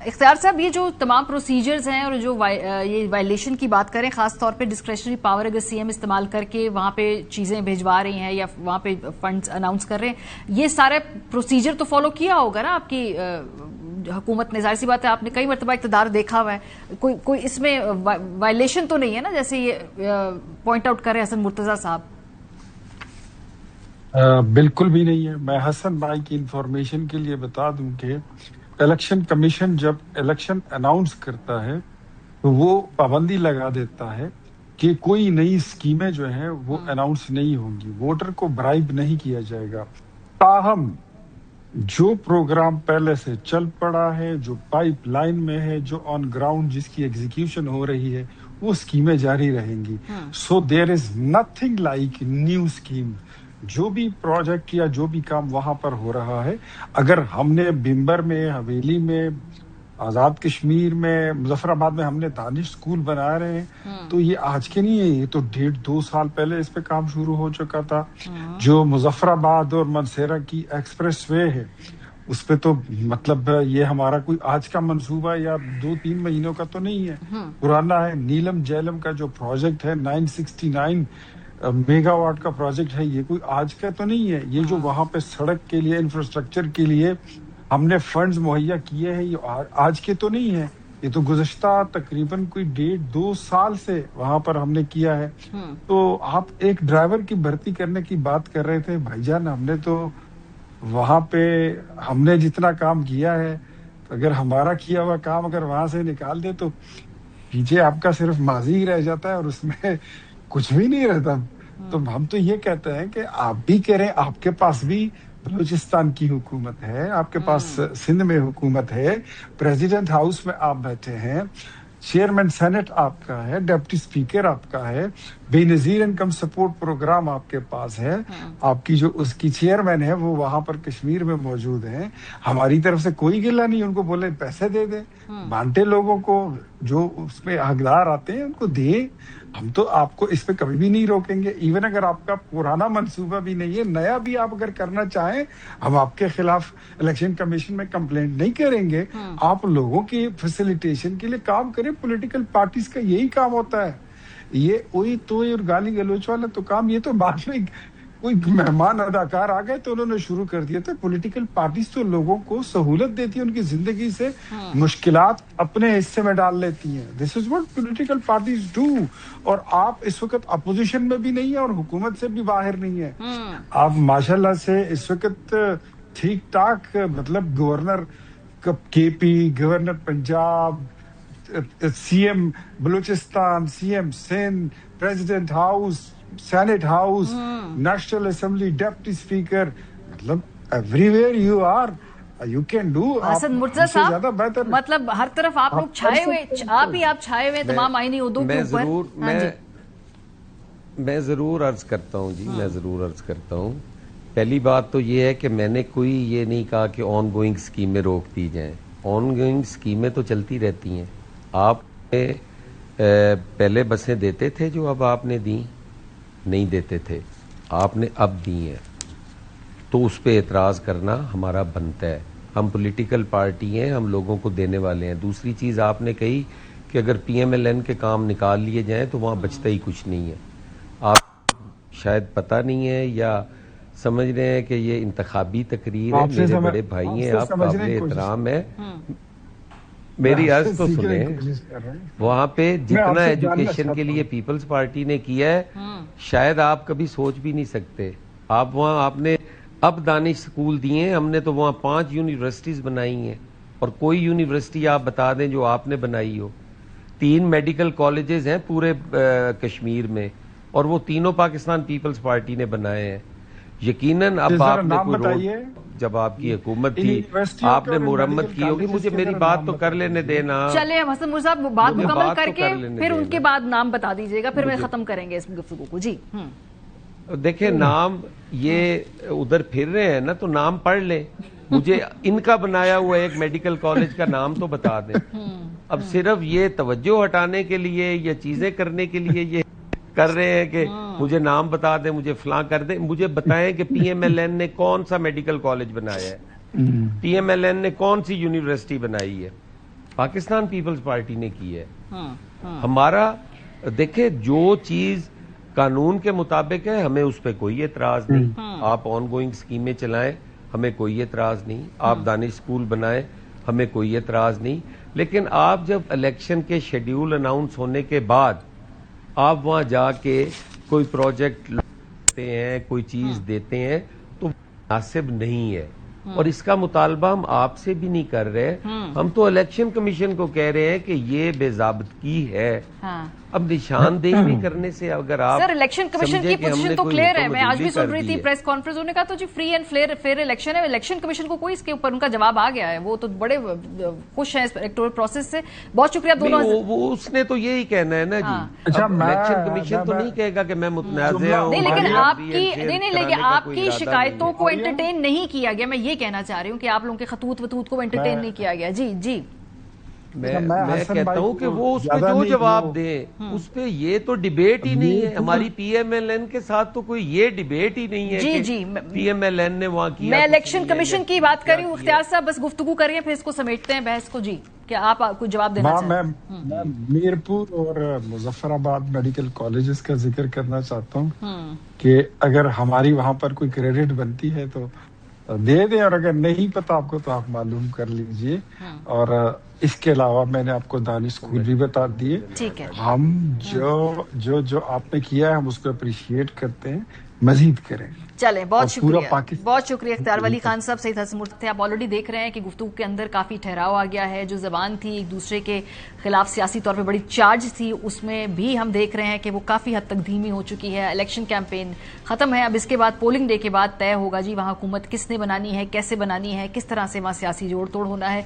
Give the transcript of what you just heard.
اختیار صاحب، یہ جو تمام پروسیجرز ہیں اور جو یہ وائلیشن کی بات کریں، خاص طور پہ ڈسکریشنری پاور اگر سی ایم استعمال کر کے وہاں پہ چیزیں بھیجوا رہی ہیں یا وہاں پہ فنڈز اناؤنس کر رہے ہیں، یہ سارے پروسیجر تو فالو کیا ہوگا نا آپ کی حکومت نے؟ ظاہر سی بات ہے، آپ نے کئی مرتبہ اقتدار دیکھا ہوا ہے، کوئی اس میں وائلیشن تو نہیں ہے نا، جیسے یہ پوائنٹ آؤٹ کر رہے حسن مرتضیٰ صاحب؟ بالکل بھی نہیں ہے. میں حسن بھائی کی انفارمیشن کے لیے بتا دوں کہ الیکشن کمیشن جب الیکشن اناؤنس کرتا ہے تو وہ پابندی لگا دیتا ہے کہ کوئی نئی اسکیمیں جو ہیں وہ اناؤنس نہیں ہوں گی، ووٹر کو برائب نہیں کیا جائے گا. تاہم جو پروگرام پہلے سے چل پڑا ہے، جو پائپ لائن میں ہے، جو آن گراؤنڈ جس کی ایگزیکیوشن ہو رہی ہے، وہ اسکیمیں جاری رہیں گی. So there is nothing like new scheme. جو بھی پروجیکٹ یا جو بھی کام وہاں پر ہو رہا ہے، اگر ہم نے بمبر میں، حویلی میں، آزاد کشمیر میں، مظفر آباد میں ہم نے دانش اسکول بنا رہے ہیں، تو یہ آج کے نہیں ہے، یہ تو 1.5-2 سال پہلے اس پہ کام شروع ہو چکا تھا. جو مظفر آباد اور منصیرہ کی ایکسپریس وے ہے، اس پہ تو مطلب یہ ہمارا کوئی آج کا منصوبہ یا 2-3 مہینوں کا تو نہیں ہے، پرانا ہے. نیلم جیلم کا جو پروجیکٹ ہے 969 میگا واٹ کا پروجیکٹ ہے، یہ کوئی آج کا تو نہیں ہے. یہ جو وہاں پہ سڑک کے لیے، انفراسٹرکچر کے لیے ہم نے فنڈز مہیا کیے ہیں، یہ آج کے تو نہیں ہے، یہ تو گزشتہ تقریباً کوئی 1.5-2 سال سے وہاں پر ہم نے کیا ہے. تو آپ ایک ڈرائیور کی بھرتی کرنے کی بات کر رہے تھے بھائی جان، ہم نے تو وہاں پہ ہم نے جتنا کام کیا ہے، اگر ہمارا کیا ہوا کام اگر وہاں سے نکال دے تو پیچھے آپ کا صرف ماضی ہی رہ جاتا ہے اور اس میں کچھ بھی نہیں رہتا. تو ہم تو یہ کہتے ہیں کہ آپ بھی کریں. آپ کے پاس بھی بلوچستان کی حکومت ہے، آپ کے پاس سندھ میں حکومت ہے، پریزیڈنٹ ہاؤس میں آپ بیٹھے ہیں، چیئرمین سینٹ آپ کا ہے، ڈپٹی اسپیکر آپ کا ہے، بے نظیر انکم سپورٹ پروگرام آپ کے پاس ہے، آپ کی جو اس کی چیئرمین ہے وہ وہاں پر کشمیر میں موجود ہیں. ہماری طرف سے کوئی گلہ نہیں، ان کو بولے پیسے دے دیں، بانٹے لوگوں کو، جو اس میں حقدار آتے ہیں ان کو دیں. ہم تو آپ کو اس پہ کبھی بھی نہیں روکیں گے. ایون اگر آپ کا پرانا منصوبہ بھی نہیں ہے، نیا بھی آپ اگر کرنا چاہیں، ہم آپ کے خلاف الیکشن کمیشن میں کمپلینٹ نہیں کریں گے. آپ لوگوں کی فیسیلیٹیشن کے لیے کام کریں. پولیٹیکل پارٹیز کا یہی کام ہوتا ہے. یہ اوئی توئی اور گالی گلوچ والا تو کام، یہ تو بعد میں کوئی مہمان اداکار آ گئے تو انہوں نے شروع کر دیا تھا. پولیٹیکل پارٹیز تو لوگوں کو سہولت دیتی ہے، ان کی زندگی سے مشکلات اپنے حصے میں ڈال لیتی ہیں. This is what political parties do. اور آپ اس وقت اپوزیشن میں بھی نہیں ہیں اور حکومت سے بھی باہر نہیں ہیں. آپ ماشاءاللہ سے اس وقت ٹھیک ٹھاک، مطلب governor K P, governor Punjab, C M Balochistan, C M Sindh, President House, Senate House, National Assembly, deputy speaker, مطلب everywhere you are, you can do. Hassan Murtaza sahib, مطلب ہر طرف آپ لوگ چھائے ہوئے، آپ چھائے ہوئے تمام آئینی عہدوں کے اوپر. میں ضرور عرض کرتا ہوں جی، میں ضرور عرض کرتا ہوں. پہلی بات تو یہ ہے کہ میں نے کوئی یہ نہیں کہا کہ آن گوئنگ اسکیمیں روک دی جائیں. آن گوئنگ اسکیمیں تو چلتی رہتی ہیں. آپ پہلے بسیں دیتے تھے جو اب آپ نے دیں؟ نہیں دیتے تھے، آپ نے اب دی ہیں، تو اس پہ اعتراض کرنا ہمارا بنتا ہے. ہم پولیٹیکل پارٹی ہیں، ہم لوگوں کو دینے والے ہیں. دوسری چیز آپ نے کہی کہ اگر پی ایم ایل این کے کام نکال لیے جائیں تو وہاں بچتا ہی کچھ نہیں ہے. آپ شاید پتہ نہیں ہے یا سمجھ رہے ہیں کہ یہ انتخابی تقریر ہے. میرے بڑے بھائی ہیں، آپ قابل احترام ہے، میری عرض تو سنیں. وہاں پہ جتنا ایجوکیشن کے لیے پیپلز پارٹی نے کیا ہے شاید آپ کبھی سوچ بھی نہیں سکتے. آپ وہاں، آپ نے اب دانش سکول دیے ہیں، ہم نے تو وہاں 5 یونیورسٹیز بنائی ہیں. اور کوئی یونیورسٹی آپ بتا دیں جو آپ نے بنائی ہو. 3 میڈیکل کالجز ہیں پورے کشمیر میں، اور وہ تینوں پاکستان پیپلز پارٹی نے بنائے ہیں. یقیناً اب آپ نے کوئی روڈ، جب آپ کی حکومت تھی آپ نے مرمت کی ہوگی. مجھے میری بات تو کر لینے دینا. چلے حسن مرزا صاحب بات مکمل کر کے پھر ان کے بعد نام بتا دیجیے گا، پھر میں ختم کریں گے اس گفتگو کو. جی دیکھیں، نام یہ ادھر پھر رہے ہیں نا، تو نام پڑھ لیں. مجھے ان کا بنایا ہوا ایک میڈیکل کالج کا نام تو بتا دیں. اب صرف یہ توجہ ہٹانے کے لیے یا چیزیں کرنے کے لیے یہ کر رہے ہیں کہ مجھے نام بتا دیں، مجھے فلاں کر دیں. مجھے بتائیں کہ پی ایم ایل این نے کون سا میڈیکل کالج بنایا ہے، پی ایم ایل این نے کون سی یونیورسٹی بنائی ہے. پاکستان پیپلز پارٹی نے کی ہے. ہمارا دیکھیں جو چیز قانون کے مطابق ہے ہمیں اس پہ کوئی اعتراض نہیں. آپ آن گوئنگ اسکیمیں چلائیں ہمیں کوئی اعتراض نہیں. آپ دانش اسکول بنائیں ہمیں کوئی اعتراض نہیں. لیکن آپ جب الیکشن کے شیڈیول اناؤنس ہونے کے بعد آپ وہاں جا کے کوئی پروجیکٹ دیتے ہیں کوئی چیز دیتے ہیں تو مناسب نہیں ہے. اور اس کا مطالبہ ہم آپ سے بھی نہیں کر رہے, ہم تو الیکشن کمیشن کو کہہ رہے ہیں کہ یہ بے ضابطگی ہے. اب نشاندہی کرنے سے اگر آپ سر الیکشن کمشن کی پوزیشن تو کلیئر ہے. میں آج بھی سن رہی تھی پریس کانفرنس, انہوں نے کہا تو جی فری اینڈ فیئر الیکشن ہے. الیکشن کمیشن کو کوئی اس کے اوپر ان کا جواب آ گیا ہے, وہ تو بڑے خوش ہیں اس الیکٹورل پروسیس سے. بہت شکریہ دونوں. وہ اس نے تو یہی کہنا ہے نا جی. الیکشن کمیشن تو نہیں کہے گا کہ میں متنازع ہوں. نہیں لیکن آپ کی شکایتوں کو انٹرٹین نہیں کیا گیا. میں یہ کہنا چاہ رہی ہوں کہ آپ لوگوں کے خطوط وطوط کو انٹرٹین نہیں کیا گیا. جی جی میں کہتا ہوں کہ وہ اس پہ جو جواب دیں اس پہ یہ تو ڈیبیٹ ہی نہیں ہے. ہماری پی ایم ایل این کے ساتھ تو کوئی یہ ڈیبیٹ ہی نہیں ہے. جی جی پی ایم ایل این نے وہاں کیا. میں الیکشن کمیشن کی بات کر رہی ہوں. اختیار صاحب بس گفتگو کریے پھر اس کو سمیٹتے ہیں بحث کو. جی کیا آپ کوئی جواب دینا چاہتے ہیں؟ میں میرپور اور مظفر آباد میڈیکل کالجز کا ذکر کرنا چاہتا ہوں کہ اگر ہماری وہاں پر کوئی کریڈٹ بنتی ہے تو دے دیں, اور اگر نہیں پتا آپ کو تو آپ معلوم کر لیجئے. اور اس کے علاوہ میں نے آپ کو دانش اسکول بھی بتا دیے. ٹھیک ہے, ہم جو آپ نے کیا ہے ہم اس کو اپریشیٹ کرتے ہیں, مزید کریں. چلیں بہت شکریہ اختیار ولی خان صاحب. سید حسن مرتضی آپ آلریڈی دیکھ رہے ہیں کہ گفتگو کے اندر کافی ٹھہراؤ آ گیا ہے. جو زبان تھی ایک دوسرے کے خلاف سیاسی طور پہ بڑی چارج تھی, اس میں بھی ہم دیکھ رہے ہیں کہ وہ کافی حد تک دھیمی ہو چکی ہے. الیکشن کیمپین ختم ہے, اب اس کے بعد پولنگ ڈے کے بعد طے ہوگا جی وہاں حکومت کس نے بنانی ہے, کیسے بنانی ہے, کس طرح سے وہاں سیاسی جوڑ توڑ ہونا ہے.